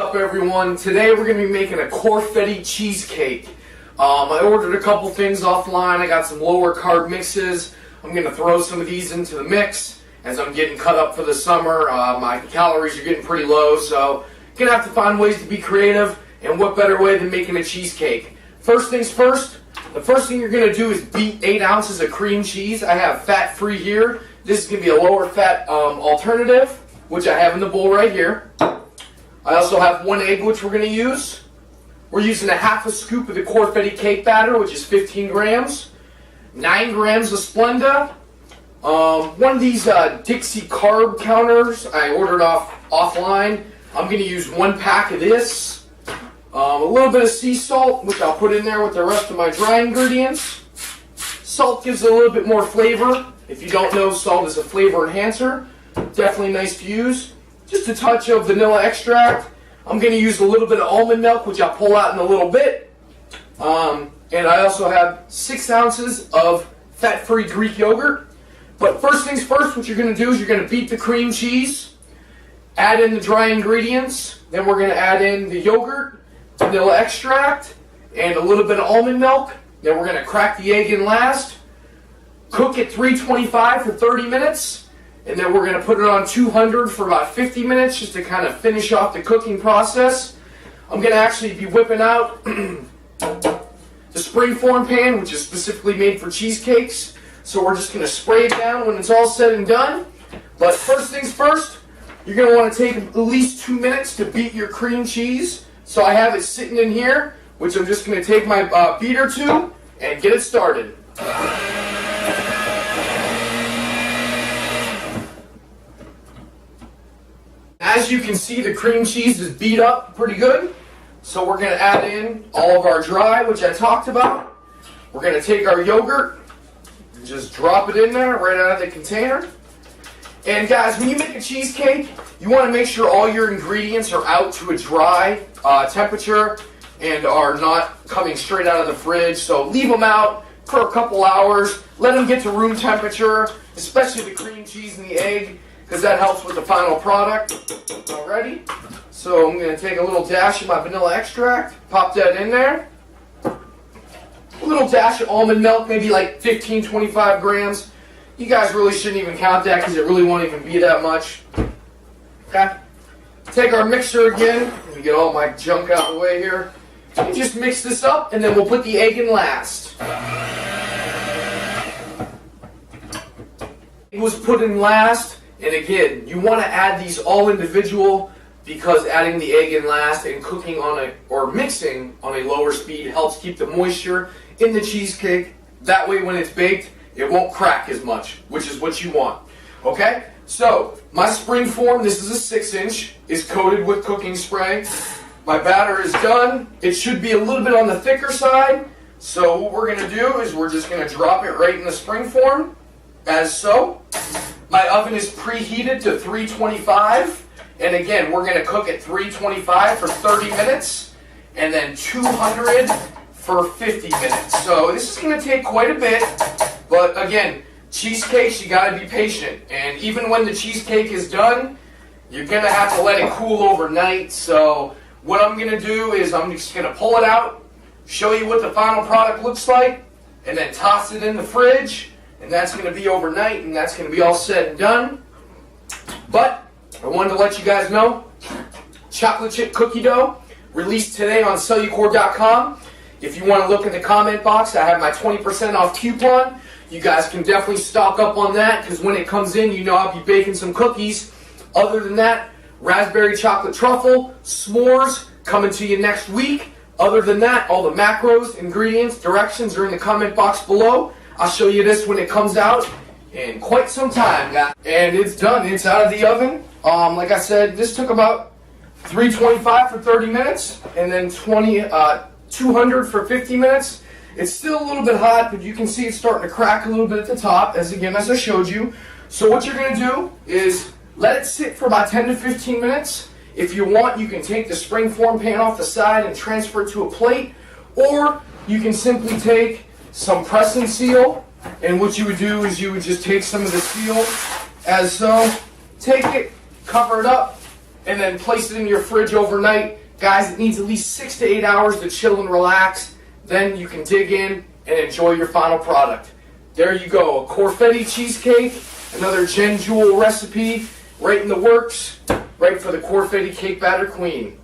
What's up, everyone? Today we're going to be making a Cor Fetti cheesecake. I ordered a couple things offline. I got some lower carb mixes. I'm going to throw some of these into the mix as I'm getting cut up for the summer. My calories are getting pretty low, so going to have to find ways to be creative, and what better way than making a cheesecake. First things first, the first thing you're going to do is beat 8 ounces of cream cheese. I have fat-free here. This is going to be a lower fat alternative, which I have in the bowl right here. I also have 1 egg, which we're going to use. We're using a half a scoop of the Cor Fetti cake batter, which is 15 grams. 9 grams of Splenda. One of these Dixie carb counters I ordered offline. I'm going to use 1 pack of this. A little bit of sea salt, which I'll put in there with the rest of my dry ingredients. Salt gives it a little bit more flavor. If you don't know, salt is a flavor enhancer. Definitely nice to use. Just a touch of vanilla extract. I'm going to use a little bit of almond milk, which I'll pull out in a little bit. And I also have 6 ounces of fat-free Greek yogurt. But first things first, what you're going to do is you're going to beat the cream cheese, add in the dry ingredients, then we're going to add in the yogurt, vanilla extract, and a little bit of almond milk. Then we're going to crack the egg in last, cook at 325 for 30 minutes, and then we're going to put it on 200 for about 50 minutes just to kind of finish off the cooking process. I'm going to actually be whipping out the springform pan, which is specifically made for cheesecakes. So we're just going to spray it down when it's all said and done. But first things first, you're going to want to take at least 2 minutes to beat your cream cheese. So I have it sitting in here, which I'm just going to take my beater to and get it started. As you can see, the cream cheese is beat up pretty good. So we're going to add in all of our dry, which I talked about. We're going to take our yogurt and just drop it in there right out of the container. And guys, when you make a cheesecake, you want to make sure all your ingredients are out to a dry temperature and are not coming straight out of the fridge. So leave them out for a couple hours. Let them get to room temperature, especially the cream cheese and the egg, because that helps with the final product. Alrighty. So I'm going to take a little dash of my vanilla extract, pop that in there. A little dash of almond milk, maybe like 15, 25 grams. You guys really shouldn't even count that because it really won't even be that much. Okay. Take our mixer again. Let me get all my junk out of the way here. And just mix this up, and then we'll put the egg in last. It was put in last, and again, you want to add these all individual because adding the egg in last and cooking on a, or mixing on a lower speed helps keep the moisture in the cheesecake. That way when it's baked, it won't crack as much, which is what you want. Okay? So, my springform, this is a 6-inch, is coated with cooking spray. My batter is done. It should be a little bit on the thicker side. So what we're going to do is we're just going to drop it right in the springform, as so. My oven is preheated to 325. And again, we're going to cook at 325 for 30 minutes. And then 200 for 50 minutes. So this is going to take quite a bit. But again, cheesecakes, you got to be patient. And even when the cheesecake is done, you're going to have to let it cool overnight. So what I'm going to do is I'm just going to pull it out, show you what the final product looks like, and then toss it in the fridge. And that's going to be overnight, and that's going to be all said and done. But I wanted to let you guys know, chocolate chip cookie dough, released today on Cellucor.com. If you want to look in the comment box, I have my 20% off coupon. You guys can definitely stock up on that, because when it comes in, you know I'll be baking some cookies. Other than that, raspberry chocolate truffle, s'mores, coming to you next week. Other than that, all the macros, ingredients, directions are in the comment box below. I'll show you this when it comes out in quite some time, guys. And it's done. It's out of the oven. Like I said, this took about 325 for 30 minutes, and then 200 for 50 minutes. It's still a little bit hot, but you can see it's starting to crack a little bit at the top, as I showed you. So what you're going to do is let it sit for about 10 to 15 minutes. If you want, you can take the springform pan off the side and transfer it to a plate, or you can simply take some press and seal, and what you would do is you would just take some of the seal as so, take it, cover it up, and then place it in your fridge overnight. Guys, it needs at least 6 to 8 hours to chill and relax. Then you can dig in and enjoy your final product. There you go, a Cor Fetti cheesecake, another Jen Jewel recipe, right in the works, right for the Cor Fetti cake batter queen.